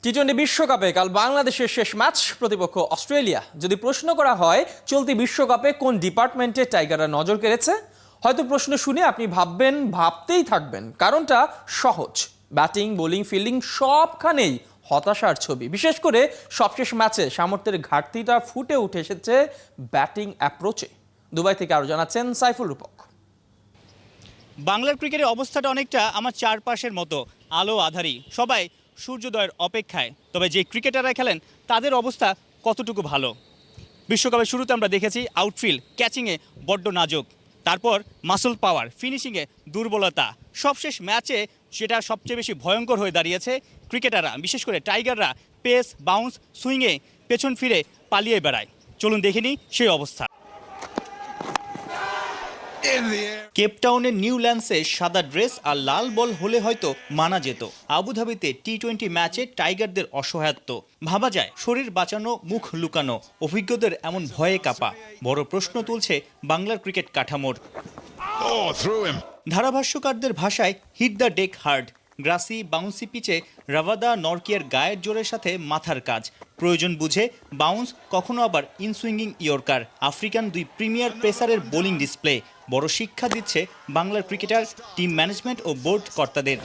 টি-20 বিশ্বকাপে কাল বাংলাদেশের শেষ ম্যাচ, প্রতিপক্ষ অস্ট্রেলিয়া। যদি প্রশ্ন করা হয় চলতি বিশ্বকাপে কোন ডিপার্টমেন্টে টাইগাররা নজর কেড়েছে, হয়তো প্রশ্ন শুনে আপনি ভাবতেই থাকবেন। কারণটা সহজ, ব্যাটিং, বোলিং, ফিল্ডিং সবখানেই হতাশার ছবি। বিশেষ করে সবশেষ ম্যাচে সামর্থ্যের ঘাটতিটা ফুটে উঠে এসেছে ব্যাটিং অ্যাপ্রোচে। দুবাই থেকে আরো জানাচ্ছেন সাইফুল রূপক। বাংলার ক্রিকেটের অবস্থাটা অনেকটা আমার চারপাশের মতো, আলো আধারি, সবাই সূর্যোদয়ের অপেক্ষায়। তবে যে ক্রিকেটাররা খেলেন তাদের অবস্থা কতটুকু ভালো? বিশ্বকাপের শুরুতে আমরা দেখেছি আউটফিল্ড ক্যাচিংয়ে বড্ড নাজুক, তারপর মাসল পাওয়ার, ফিনিশিংয়ে দুর্বলতা। সবশেষ ম্যাচে যেটা সবচেয়ে বেশি ভয়ঙ্কর হয়ে দাঁড়িয়েছে, ক্রিকেটাররা বিশেষ করে টাইগাররা পেস, বাউন্স, সুইংয়ে পেছন ফিরে পালিয়ে বেড়ায়। চলুন দেখিনি সেই অবস্থা। কেপটাউনের নিউল্যান্ডসে সাদা ড্রেস আর লাল বল হলে হয়তো মানা যেত। আবুধাবিতে টি-20 ম্যাচে টাইগারদের অসহায়ত্ব ভাবা যায়। শরীর বাঁচানো, মুখ লুকানো, অভিজ্ঞদের এমন ভয়ে কাঁপা। বড় প্রশ্ন তুলছে বাংলার ক্রিকেট কাঠামোর। ধারাভাষ্যকারদের ভাষায় hit the deck hard. Grassy, bouncy পিচে রাভাদা, নরকিয়ার গায়ের জোরের সাথে মাথার কাজ। প্রয়োজন বুঝে বাউন্স, কখনো আবার ইনসুইঙ্গিং ইয়র্কার। আফ্রিকান দুই প্রিমিয়ার পেসারের বোলিং ডিসপ্লে বড় শিক্ষা দিচ্ছে বাংলার ক্রিকেটার, টিম ম্যানেজমেন্ট ও বোর্ড কর্তাদের।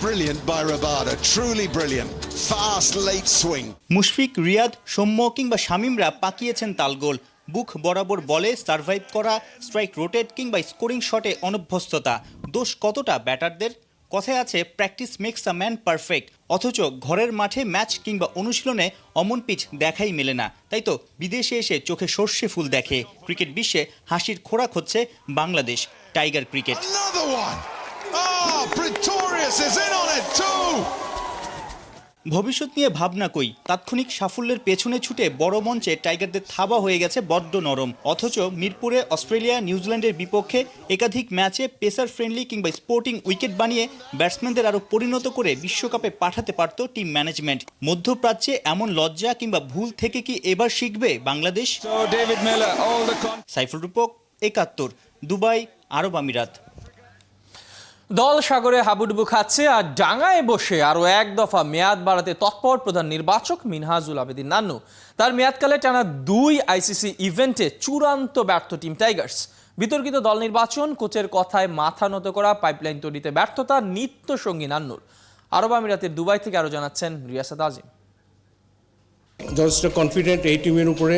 Brilliant by Rabada, truly brilliant. Fast late swing. Mushfiq, Riyad, Soumya কিংবা শামীমরা পাকিয়েছেন তালগোল। বুক বরাবর বলে সার্ভাইভ করা, স্ট্রাইক রোটেট কিংবা স্কোরিং শটে অনভ্যস্ততা। দোষ কতটা ব্যাটারদের? কথায় আছে practice makes a man perfect. অথচ ঘরের মাঠে ম্যাচ কিংবা অনুশীলনে অমন পিচ দেখাই মেলে না। তাই তো বিদেশে এসে চোখে সর্ষে ফুল দেখে। ক্রিকেট বিশ্বে হাসির খোরাক হচ্ছে Bangladesh tiger cricket. Another one. Oh, Pretorius is in on it too. ভবিষ্যৎ নিয়ে ভাবনা কই? তাৎক্ষণিক সাফল্যের পেছনে ছুটে বড় মঞ্চে টাইগারদের থাবা হয়ে গেছে বড্ড নরম। অথচ মিরপুরে অস্ট্রেলিয়া, নিউজিল্যান্ডের বিপক্ষে একাধিক ম্যাচে পেসার ফ্রেন্ডলি কিংবা স্পোর্টিং উইকেট বানিয়ে ব্যাটসম্যানদের আরও পরিণত করে বিশ্বকাপে পাঠাতে পারত টিম ম্যানেজমেন্ট। মধ্যপ্রাচ্যে এমন লজ্জা কিংবা ভুল থেকে কি এবার শিখবে বাংলাদেশ? সাইফুল রূপক, ৭১, দুবাই, আরব আমিরাত। দল সাগরে হাবুডুবু খাচ্ছে আর ডাঙায় বসে আরো এক দফা মেয়াদ বাড়াতে তৎপর প্রধান নির্বাচক মিনহাজুল আবেদীন নান্নু। তার মেয়াদকালে টানা 2 আইসিসি ইভেন্টে চূড়ান্ত ব্যর্থ টিম টাইগার্স। বিতর্কিত দল নির্বাচন, কোচের কথায় মাথা নত করা, পাইপলাইন তৈরিতে ব্যর্থতা নিত্য সঙ্গী নান্নুর। আরব আমিরাতের দুবাই থেকে আরো জানাচ্ছেন রিয়াসাত আজিম। যথেষ্ট কনফিডেন্ট এই টিমের উপরে,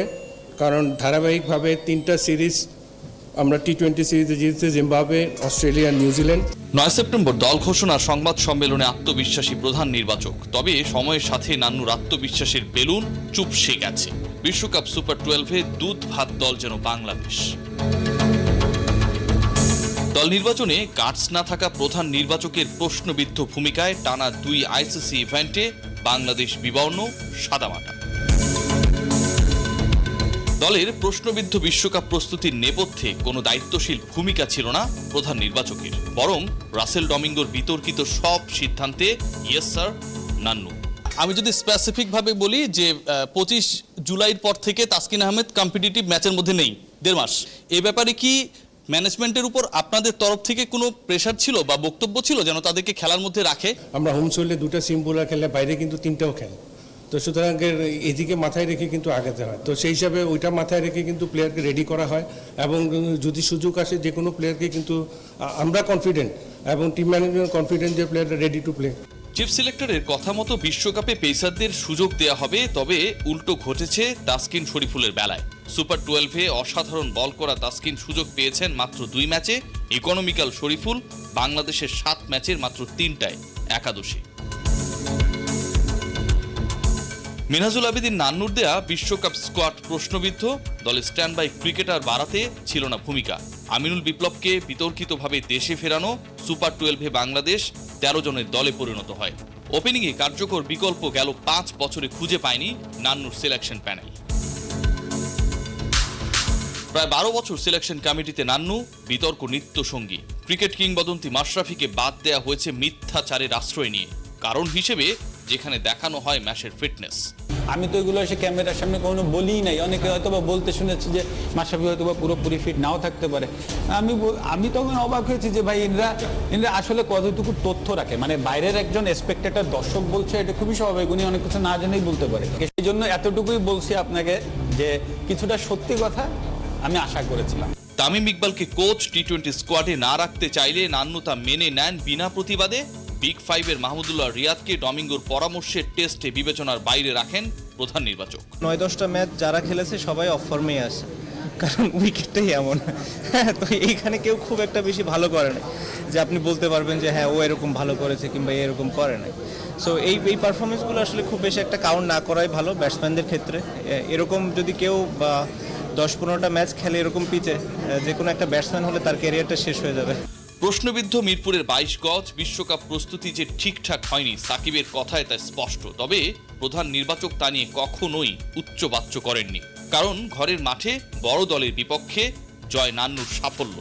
কারণ ধারাবাহিকভাবে 3টা সিরিজ আমরা টি-20 সিরিজে জিতেছি, জিম্বাবুয়ে, অস্ট্রেলিয়া, নিউজিল্যান্ড। 9 সেপ্টেম্বর দল ঘোষণার সংবাদ সম্মেলনে আত্মবিশ্বাসী প্রধান নির্বাচক। তবে সময়ের সাথে নান্নুর আত্মবিশ্বাসের বেলুন চুপসে গেছে। বিশ্বকাপ সুপার 12-এ দুধ ভাত দল যেন বাংলাদেশ। দল নির্বাচনে গার্ডস না থাকা প্রধান নির্বাচকের প্রশ্নবিদ্ধ ভূমিকায় টানা 2 আইসিসি ইভেন্টে বাংলাদেশ বিবর্ণ, সাদামাটা। দলের প্রশ্নবিদ্ধ বিশ্বকাপ প্রস্তুতির নেপথ্যে কোনো দায়িত্বশীল ভূমিকা ছিল না প্রধান নির্বাচকের, বরং রাসেল ডমিঙ্গোর বিতর্কিত সব সিদ্ধান্তে ইয়েস স্যার নান্নু। আমি যদি স্পেসিফিকভাবে বলি যে 25 জুলাইয়ের পর থেকে তাসকিন আহমেদ কম্পিটিটিভ ম্যাচের মধ্যে নেই 1.5 মাস। এই ব্যাপারে কি ম্যানেজমেন্টের উপর আপনাদের তরফ থেকে কোনো প্রেশার ছিল বা বক্তব্য ছিল যেন তাদেরকে খেলার মধ্যে রাখে? আমরা হোম সোলে 2টা সিম বোলার খেলে, বাইরে কিন্তু 3টাও খেলে। তো সুতরাং এদিকে মাথায় রেখে কিন্তু আগাতে হয়। তো সেই হিসাবে ওইটা মাথায় রেখে কিন্তু প্লেয়ারকে রেডি করা হয়, এবং যদি সুযোগ আসে যে কোনো প্লেয়ারকে কিন্তু আমরা কনফিডেন্ট এবং টিম ম্যানেজমেন্ট কনফিডেন্ট যে প্লেয়াররা রেডি টু প্লে। চিফ সিলেক্টরের কথা মতো বিশ্বকাপে পেসারদের সুযোগ দেয়া হবে, তবে উল্টো ঘটেছে তাসকিন শরীফুলের বেলায়। সুপার 12-এ অসাধারণ বল করা তাসকিন সুযোগ পেয়েছেন মাত্র 2 ম্যাচে। ইকোনমিক্যাল শরীফুল বাংলাদেশের 7 ম্যাচের মাত্র 3টায় একাদশে। মিনহাজুল আবেদীন নান্নুর দেয়া বিশ্বকাপ স্কোয়াড প্রশ্নবিদ্ধ। দলে স্ট্যান্ড বাই ক্রিকেটার বাড়াতে ছিল না ভূমিকা। আমিনুল বিপ্লবকে বিতর্কিতভাবে দেশে ফেরানো। সুপার 12-এ বাংলাদেশ 13 জনের দলে পরিণত হয়। ওপেনিংয়ে কার্যকর বিকল্প গেল 5 বছরে খুঁজে পায়নি নান্নুর সিলেকশন প্যানেল। প্রায় 12 বছর সিলেকশন কমিটিতে নান্নু, বিতর্ক নিত্য সঙ্গী। ক্রিকেট কিংবদন্তি মাশরাফিকে বাদ দেয়া হয়েছে মিথ্যাচারের আশ্রয় নিয়ে। কারণ হিসেবে যেখানে দেখানো হয় ম্যাচের ফিটনেস। আমি তো এগুলো এসে ক্যামেরার সামনে কোনো বলিই নাই। অনেকে হয়তো বা বলতে শুনেছি যে মাশরাফি হয়তো বা পুরোপুরি ফিট নাও থাকতে পারে। আমি তখন অবাক হয়েছি যে ভাই এনরা আসলে কতটুকু তথ্য রাখে, মানে বাইরের একজন স্পেক্টেটর দর্শক বলছে, এটা খুবই স্বাভাবিক, উনি অনেক কিছু না জেনেই বলতে পারে। সেই জন্য এতটুকুই বলছি আপনাকে যে কিছুটা সত্যি কথা আমি আশা করেছিলাম। তামিম ইকবালকে কোচ টি-20 স্কোয়াডে না রাখতে চাইলে নান্নু তা মেনে নেন বিনা প্রতিবাদে। বিগ ফাইভের মাহমুদুল্লাহ রিয়াদকে ডমিঙ্গোর পরামর্শে টেস্টে বিবেচনার বাইরে রাখেন প্রধান নির্বাচক। 9-10টা ম্যাচ যারা খেলেছে সবাই অফ ফর্মেই আছে, কারণ উইকেটটাই এমন। তো এইখানে কেউ খুব একটা বেশি ভালো করে না যে আপনি বলতে পারবেন যে হ্যাঁ ও এরকম ভালো করেছে কিংবা এরকম করে নাই। সো এই পারফরমেন্সগুলো আসলে খুব বেশি একটা কাউন্ট না করাই ভালো ব্যাটসম্যানদের ক্ষেত্রে। এরকম যদি কেউ বা 10-15টা ম্যাচ খেলে এরকম পিচে, যে কোনো একটা ব্যাটসম্যান হলে তার ক্যারিয়ারটা শেষ হয়ে যাবে। প্রশ্নবিদ্ধ মিরপুরের 22 গজ বিশ্বকাপ প্রস্তুতি যে ঠিকঠাক হয়নি সাকিবের কথায় তা স্পষ্ট। তবে প্রধান নির্বাচক তা নিয়ে কখনোই উচ্চবাচ্য করেননি, কারণ ঘরের মাঠে বড় দলের বিপক্ষে জয় নান্নুর সাফল্য।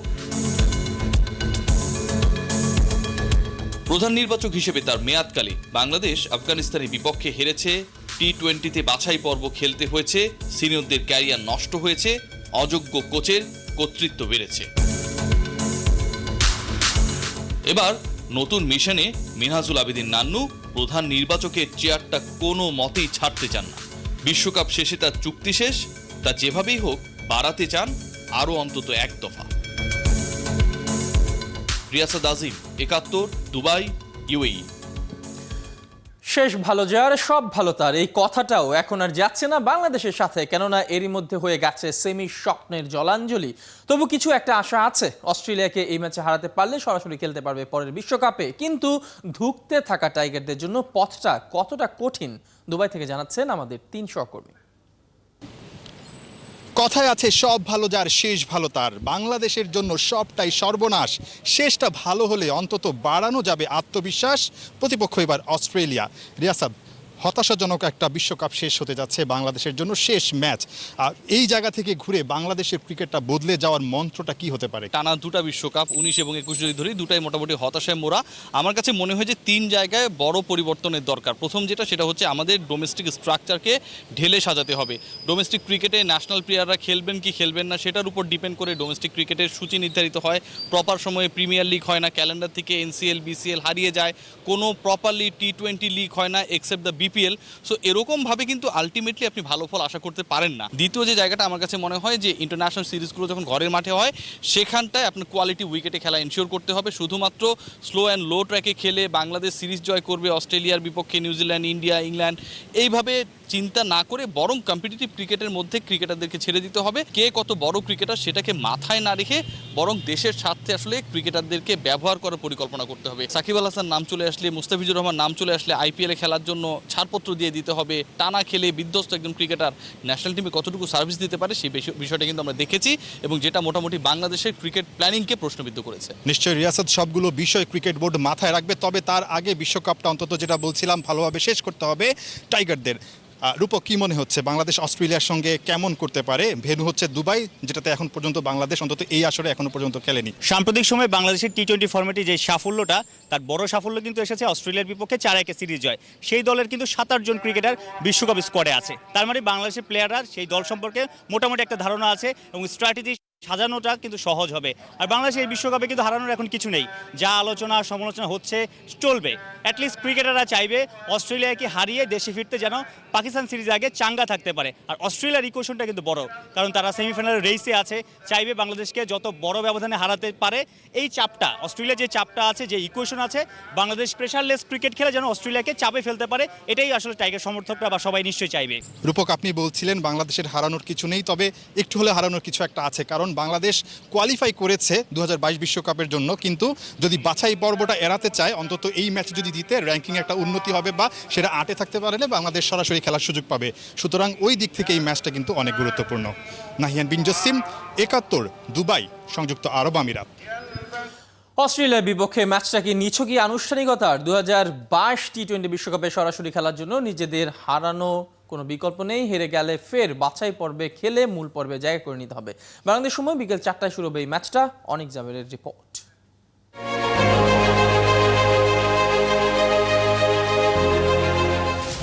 প্রধান নির্বাচক হিসেবে তার মেয়াদকালে বাংলাদেশ আফগানিস্তানের বিপক্ষে হেরেছে, টি-20তে বাছাই পর্ব খেলতে হয়েছে, সিনিয়রদের ক্যারিয়ার নষ্ট হয়েছে, অযোগ্য কোচের কর্তৃত্ব বেড়েছে। এবার নতুন মিশনে মিনহাজুল আবেদিন নান্নু প্রধান নির্বাচকের চেয়ারটা কোনো মতেই ছাড়তে চান না। বিশ্বকাপ শেষে তার চুক্তি শেষ, তা যেভাবেই হোক বাড়াতে চান আরও অন্তত এক দফা। রিয়াসাদ আজিম, 71, দুবাই, ইউএই। শেষ ভালো যার সব ভালো তার, এই কথাটাও এখন আর যাচ্ছে না বাংলাদেশের সাথে, কেননা এরই মধ্যে হয়ে গেছে সেমি স্বপ্নের জলাঞ্জলি। তবু কিছু একটা আশা আছে, অস্ট্রেলিয়াকে এই ম্যাচে হারাতে পারলে সরাসরি খেলতে পারবে পরের বিশ্বকাপে। কিন্তু ধুঁকতে থাকা টাইগারদের জন্য পথটা কতটা কঠিন, দুবাই থেকে জানাচ্ছেন আমাদের 3 সহকর্মী। কথায় আছে সব ভালো যার শেষ ভালো তার। বাংলাদেশের জন্য সবটাই সর্বনাশ, শেষটা ভালো হলে অন্তত বাড়ানো যাবে আত্মবিশ্বাস। প্রতিপক্ষ এবার অস্ট্রেলিয়া। রিয়াসাদ, হতাশাজনক একটা বিশ্বকাপ শেষ হতে যাচ্ছে বাংলাদেশের জন্য, শেষ ম্যাচ। আর এই জায়গা থেকে ঘুরে বাংলাদেশের ক্রিকেটটা বদলে যাওয়ার মন্ত্রটা কি হতে পারে? টানা দুটা বিশ্বকাপ 19 এবং 21 যদি ধরি, দুটাই মোটামুটি হতাশায় মোড়া। আমার কাছে মনে হয় যে 3 জায়গায় বড় পরিবর্তনের দরকার। প্রথম সেটা হচ্ছে আমাদের ডোমেস্টিক স্ট্রাকচারকে ঢেলে সাজাতে হবে। ডোমেস্টিক ক্রিকেটে ন্যাশনাল প্লেয়াররা খেলবেন কি খেলবেন না সেটার উপর ডিপেন্ড করে ডোমেস্টিক ক্রিকেটের সূচি নির্ধারিত হয়। প্রপার সময়ে প্রিমিয়ার লিগ হয় না, ক্যালেন্ডার থেকে এনসিএল বিসিএল হারিয়ে যায়, কোনো প্রপারলি টি-20 লিগ হয় না এক্সেপ্ট দ্য বিপিএল। সো এরকমভাবে কিন্তু আলটিমেটলি আপনি ভালো ফল আশা করতে পারেন না। দ্বিতীয় যে জায়গাটা আমার কাছে মনে হয় যে ইন্টারন্যাশনাল সিরিজগুলো যখন ঘরের মাঠে হয় সেখানটায় আপনার কোয়ালিটি উইকেটে খেলা এনশিওর করতে হবে। শুধুমাত্র স্লো অ্যান্ড লো ট্র্যাকে খেলে বাংলাদেশ সিরিজ জয় করবে অস্ট্রেলিয়ার বিপক্ষে, নিউজিল্যান্ড, ইন্ডিয়া, ইংল্যান্ড, এইভাবে চিন্তা না করে বরং কম্পিটিটিভ ক্রিকেটের মধ্যে ক্রিকেটারদেরকে ছেড়ে দিতে হবে। কে কত বড় ক্রিকেটার সেটাকে মাথায় না রেখে বরং দেশের স্বার্থে আসলে ক্রিকেটারদেরকে ব্যবহার করার পরিকল্পনা করতে হবে। সাকিব আল হাসান নাম চলে আসলে, মুস্তাফিজুর রহমান নাম চলে আসলে আইপিএলে খেলার জন্য ছাড়পত্র দিয়ে দিতে হবে। টানা খেলে বিধ্বস্ত একজন ক্রিকেটার ন্যাশনাল টিমে কতটুকু সার্ভিস দিতে পারে সেই বিষয়টা কিন্তু আমরা দেখেছি, এবং যেটা মোটামুটি বাংলাদেশের ক্রিকেট প্ল্যানিংকে প্রশ্নবিদ্ধ করেছে। নিশ্চয়ই রিয়াসাদ, সবগুলো বিষয় ক্রিকেট বোর্ড মাথায় রাখবে, তবে তার আগে বিশ্বকাপটা অন্তত যেটা বলছিলাম ভালোভাবে শেষ করতে হবে টাইগারদের। রূপক, কি মনে হচ্ছে বাংলাদেশ অস্ট্রেলিয়ার সঙ্গে কেমন করতে পারে? ভেন্যু হচ্ছে দুবাই, যেটাতে এখন পর্যন্ত বাংলাদেশ অন্তত এই আসরে এখনো পর্যন্ত খেলেনি। সাম্প্রতিক সময়ে বাংলাদেশের টি-20 ফরম্যাটে যে সাফল্যটা, তার বড় সাফল্য কিন্তু এসেছে অস্ট্রেলিয়ার বিপক্ষে 4-1 সিরিজ জয়। সেই দলের কিন্তু 27 জন ক্রিকেটার বিশ্বকাপ স্কোয়াডে আছে। তার মানে বাংলাদেশের প্লেয়াররা সেই দল সম্পর্কে মোটামুটি একটা ধারণা আছে এবং স্ট্র্যাটেজি সাজানোটা কিন্তু সহজ হবে। আর বাংলাদেশের এই বিশ্বকাপে কিন্তু হারানোর এখন কিছু নেই, যা আলোচনা সমালোচনা হচ্ছে চলবে। অ্যাটলিস্ট ক্রিকেটাররা চাইবে অস্ট্রেলিয়াকে হারিয়ে দেশে ফিরতে যেন পাকিস্তান সিরিজের আগে চাঙ্গা থাকতে পারে। আর অস্ট্রেলিয়ার ইকুয়েশনটা কিন্তু বড়, কারণ তারা সেমিফাইনালের রেসে আছে, চাইবে বাংলাদেশকে যত বড় ব্যবধানে হারাতে পারে। এই চাপটা অস্ট্রেলিয়ার যে চাপটা আছে, যে ইকুয়েশন আছে, বাংলাদেশ প্রেশারলেস ক্রিকেট খেলে যেন অস্ট্রেলিয়াকে চাপে ফেলতে পারে, এটাই আসলে টাইগার সমর্থকরা বা সবাই নিশ্চয়ই চাইবে। রূপক, আপনি বলছিলেন বাংলাদেশের হারানোর কিছু নেই, তবে একটু হলে হারানোর কিছু একটা আছে, কারণ বাংলাদেশ কোয়ালিফাই করেছে 2022 বিশ্বকাপের জন্য, কিন্তু যদি বাছাই পর্বটা এড়াতে চায় অন্তত এই ম্যাচ যদি জিতে র্যাঙ্কিং একটা উন্নতি হবে বা সেটা 8-এ থাকতে পারলে বাংলাদেশ সরাসরি খেলার সুযোগ পাবে। সুতরাং ওই দিক থেকে এই ম্যাচটা কিন্তু অনেক গুরুত্বপূর্ণ। নাহিয়ান বিন জসিম, 71, দুবাই, সংযুক্ত আরব আমিরাত। অস্ট্রেলিয়ার বিপক্ষে ম্যাচটা কি নিছকই আনুষ্ঠানিকতার? 2022 টি-20 বিশ্বকাপে সরাসরি খেলার জন্য নিজেদের হারানো কোনো বিকল্প নেই। হেরে গেলে ফের বাছাই পর্বে খেলে মূল পর্বে জায়গা করে নিতে হবে। বাংলাদেশ সময় বিকেল 4টায় শুরু হবে এই ম্যাচটা। অনেক জাবেরের রিপোর্ট।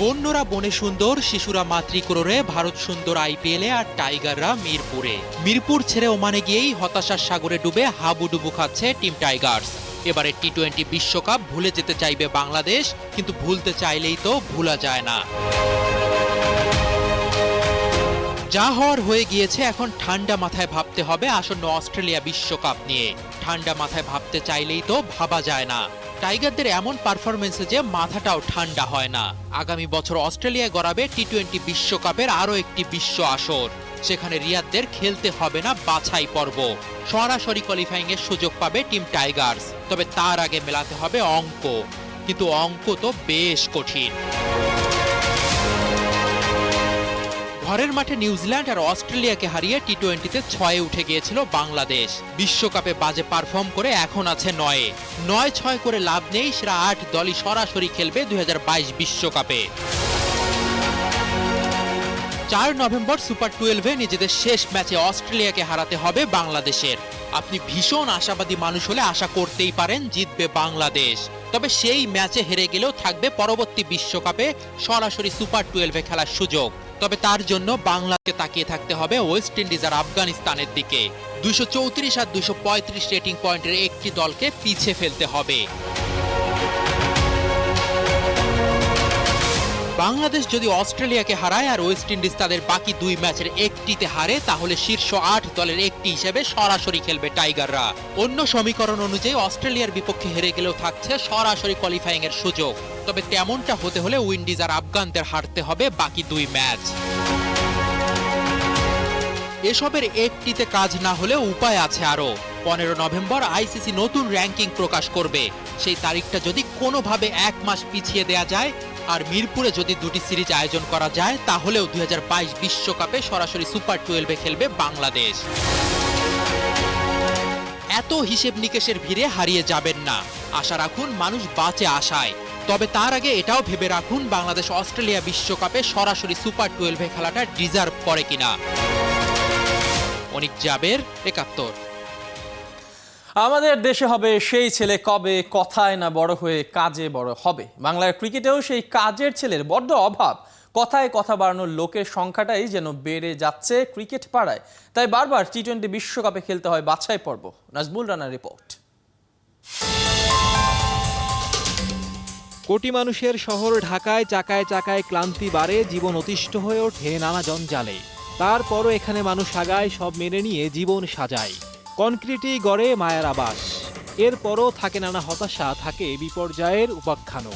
বন্যরা বনে সুন্দর, শিশুরা মাতৃক্রোড়ে, ভারত সুন্দর আইপিএলে আর টাইগাররা মিরপুরে। মিরপুর ছেড়ে ওমানে গিয়েই হতাশার সাগরে ডুবে হাবুডুবু খাচ্ছে টিম টাইগার্স। এবারে টি-20 বিশ্বকাপ ভুলে যেতে চাইবে বাংলাদেশ, কিন্তু ভুলতে চাইলেই তো ভোলা যায় না। যা হওয়ার হয়ে গিয়েছে, এখন ঠান্ডা মাথায় ভাবতে হবে আসন্ন অস্ট্রেলিয়া বিশ্বকাপ নিয়ে। ঠান্ডা মাথায় ভাবতে চাইলেই তো ভাবা যায় না। টাইগারদের এমন পারফরমেন্সে যে মাথাটাও ঠান্ডা হয় না। আগামী বছর অস্ট্রেলিয়ায় গড়াবে টি-20 বিশ্বকাপের আরও একটি বিশ্ব আসর। সেখানে রিয়াদদের খেলতে হবে না বাছাই পর্ব, সরাসরি কোয়ালিফাইং এর সুযোগ পাবে টিম টাইগার্স। তবে তার আগে মেলাতে হবে অঙ্ক, কিন্তু অঙ্ক তো বেশ কঠিন। ঘরের মাঠে নিউজিল্যান্ড আর অস্ট্রেলিয়াকে হারিয়ে টি-20তে 6-এ উঠে গিয়েছিল বাংলাদেশ। বিশ্বকাপে বাজে পারফর্ম করে এখন আছে 9-এ। 9-6 করে লাভ নেই, সেরা 8 দলই সরাসরি খেলবে 2022 বিশ্বকাপে। 4 নভেম্বর সুপার 12-এ নিজেদের শেষ ম্যাচে অস্ট্রেলিয়াকে হারাতে হবে বাংলাদেশের। আপনি ভীষণ আশাবাদী মানুষ হলে আশা করতেই পারেন জিতবে বাংলাদেশ। তবে সেই ম্যাচে হেরে গেলেও থাকবে পরবর্তী বিশ্বকাপে সরাসরি সুপার 12-এ খেলার সুযোগ। তবে তার জন্য বাংলাকে তাকিয়ে থাকতে হবে ওয়েস্ট ইন্ডিজ আর আফগানিস্তানের দিকে। 234 আর 235 রেটিং পয়েন্টের একটি দলকে পিছে ফেলতে হবে। বাংলাদেশ যদি অস্ট্রেলিয়াকে হারায় আর ওয়েস্ট ইন্ডিজ তাদের বাকি 2 ম্যাচের একটিতে হারে, তাহলে শীর্ষ 8 দলের একটি হিসেবে সরাসরি খেলবে টাইগাররা। অন্য সমীকরণ অনুযায়ী অস্ট্রেলিয়ার বিপক্ষে হেরে গেলেও থাকছে সরাসরি কোয়ালিফাইং এর সুযোগ। তবে তেমনটা হতে হলে উইন্ডিজ আর আফগানদের হারতে হবে বাকি 2 ম্যাচ। এসবের একটিতে কাজ না হলে উপায় আছে আরো। 15 নভেম্বর আইসিসি নতুন র্যাঙ্কিং প্রকাশ করবে। সেই তারিখটা যদি কোনোভাবে 1 মাস পিছিয়ে দেয়া যায় আর মিরপুরে যদি 2টি সিরিজ আয়োজন করা যায়, তাহলেও 2022 বিশ্বকাপে সরাসরি সুপার 12-এ খেলবে বাংলাদেশ। এত হিসেব নিকেশের ভিড়ে হারিয়ে যাবেন না। আশা রাখুন মানুষ বাঁচে আশায়। তবে তার আগে এটাও ভেবে রাখুন বাংলাদেশ অস্ট্রেলিয়া বিশ্বকাপে সরাসরি সুপার 12-এ খেলাটা ডিজার্ভ করে কিনা। অনিক জাবের, 71। আমাদের দেশে হবে সেই ছেলে কবে, কথায় না বড় হয়ে কাজে বড় হবে। বাংলার ক্রিকেটেও সেই কাজের ছেলের বড্ড অভাব। কথায় কথা বাড়ানোর লোকের সংখ্যাটাই যেন বেড়ে যাচ্ছে ক্রিকেট পাড়ায়। তাই বারবার টি-20 বিশ্বকাপে খেলতে হয় বাছাই পর্ব। নাজমুল রানার রিপোর্ট। কোটি মানুষের শহর ঢাকায় চাকায় চাকায় ক্লান্তি বাড়ে, জীবন অতিষ্ঠ হয়ে ওঠে নানা জঞ্জালে। তারপরও এখানে মানুষ আগায়, সব মেনে নিয়ে জীবন সাজায়। কনক্রিটই গড়ে মায়ার আবাস। এরপরও থাকে নানা হতাশা, থাকে বিপর্যয়ের উপাখ্যানও।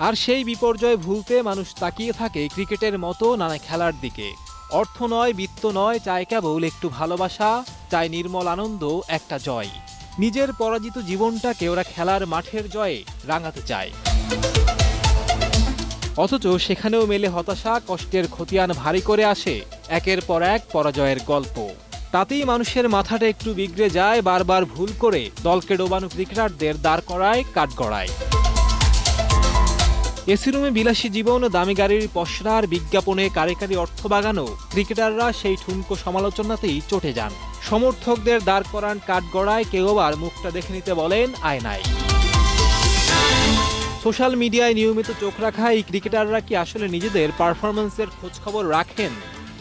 আর সেই বিপর্যয় ভুলতে মানুষ তাকিয়ে থাকে ক্রিকেটের মতো নানা খেলার দিকে। অর্থ নয়, বিত্ত নয়, চায় কেবল একটু ভালোবাসা, চায় নির্মল আনন্দ, একটা জয়। নিজের পরাজিত জীবনটাকে ওরা খেলার মাঠের জয়ে রাঙাতে চায়। অথচ সেখানেও মেলে হতাশা, কষ্টের খতিয়ান ভারী করে আসে একের পর এক পরাজয়ের গল্প। তাতেই মানুষের মাথাটা একটু বিগড়ে যায়, বারবার ভুল করে দলকে ডোবানো ক্রিকেটারদের দাঁড় করায় কাঠগড়ায়। এসি রুমে বিলাসী জীবন, দামি গাড়ির পসরার বিজ্ঞাপনে কারে কারে অর্থ বাগানো ক্রিকেটাররা সেই ঠুনকো সমালোচনাতেই চটে যান। সমর্থকদের দাঁড় করান কাঠগড়ায়, কেউ আবার মুখটা দেখে নিতে বলেন আয়নায়। সোশ্যাল মিডিয়ায় নিয়মিত চোখ রাখা এই ক্রিকেটাররা কি আসলে নিজেদের পারফরম্যান্সের খোঁজখবর রাখেন?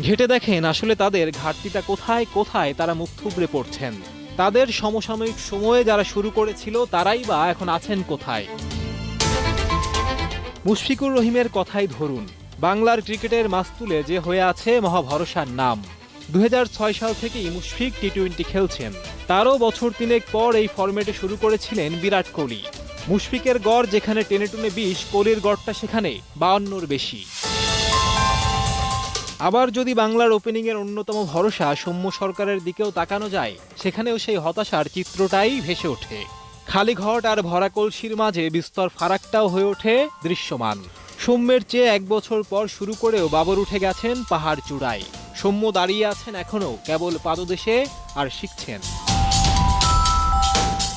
ঘেটে দেখেন আসলে তাদের ঘাটতিটা কোথায় কোথায় তারা মুখ থুবড়ে পড়ছেন। তাদের সমসাময়িক সময়ে যারা শুরু করেছিল তারাই বা এখন আছেন কোথায়? মুশফিকুর রহিমের কথাই ধরুন। বাংলার ক্রিকেটের মাস্তুলে যে হয়ে আছে মহাভরসার নাম। 2006 সাল থেকেই মুশফিক টি-20 খেলছেন। তারও বছর 3 পর এই ফরম্যাটে শুরু করেছিলেন বিরাট কোহলি। মুশফিকের গড় যেখানে টেনে টুনে 20, কোহলির গড়টা সেখানে 52-র বেশি। আবার যদি বাংলার ওপেনিংয়ের অন্যতম ভরসা সৌম্য সরকারের দিকেও তাকানো যায়, সেখানেও সেই হতাশার চিত্রটাই ভেসে ওঠে। খালি ঘট আর ভরা কলসির মাঝে বিস্তর ফারাকটাও হয়ে ওঠে দৃশ্যমান। সৌম্যের চেয়ে 1 বছর পর শুরু করেও বাবর উঠে গেছেন পাহাড় চূড়ায়। সৌম্য দাঁড়িয়ে আছেন এখনও কেবল পাদদেশে আর শিখছেন।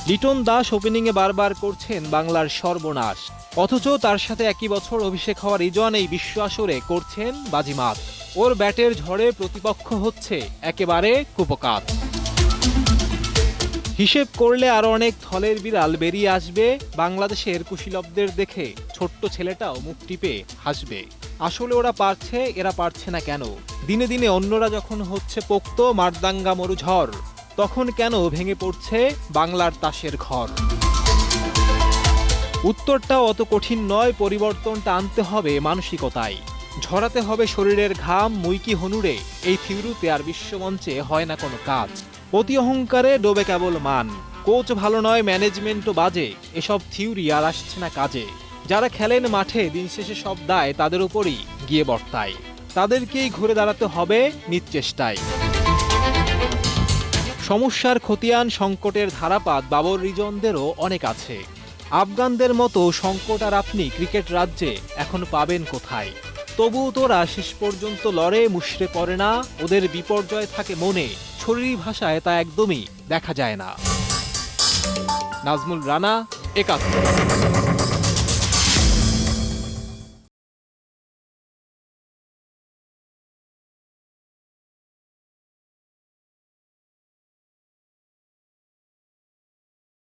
লিটন দাস ওপেনিংয়ে বারবার করছেন বাংলার সর্বনাশ, অথচ তার সাথে একই বছর অভিষেক হওয়া রিজওয়ান এই বিশ্ব আসরে করছেন বাজিমাত। ওর ব্যাটের ঝড়ে প্রতিপক্ষ হচ্ছে একেবারে কুপকাত। হিসেব করলে আরো অনেক থলের বিড়াল বেরিয়ে আসবে। বাংলাদেশের কুশীলবদের দেখে ছোট্ট ছেলেটাও মুখ টিপে হাসবে। আসলে ওরা পারছে, এরা পারছে না কেন? দিনে দিনে অন্যরা যখন হচ্ছে পোক্ত মারদাঙ্গা মরুঝড়, তখন কেন ভেঙে পড়ছে বাংলার তাসের ঘর? উত্তরটাও অত কঠিন নয়, পরিবর্তনটা আনতে হবে মানসিকতায়। ঝরাতে হবে শরীরের ঘাম, মুইকি হনুরে এই থিওরিতে আর বিশ্বমঞ্চে হয় না কোনো কাজ। অতি অহংকারে ডোবে কেবল মান, কোচ ভালো নয়, ম্যানেজমেন্টও বাজে, এসব থিওরি আর আসছে না কাজে। যারা খেলেন মাঠে দিন শেষে সব দায় তাদের উপরই গিয়ে বর্তায়, তাদেরকেই ঘুরে দাঁড়াতে হবে নিজ চেষ্টায়। সমস্যার খতিয়ান, সংকটের ধারাপাত বাবর রিজনদেরও অনেক আছে। আফগানদের মতো সংকট আর আপনি ক্রিকেট রাজ্যে এখন পাবেন কোথায়? তবুও তোরা শেষ পর্যন্ত লড়ে, মুষড়ে পড়ে না, ওদের বিপর্যয় থাকে মনে, শরীরী ভাষায় তা একদমই দেখা যায় না। নাজমুল রানা, একাত্তর।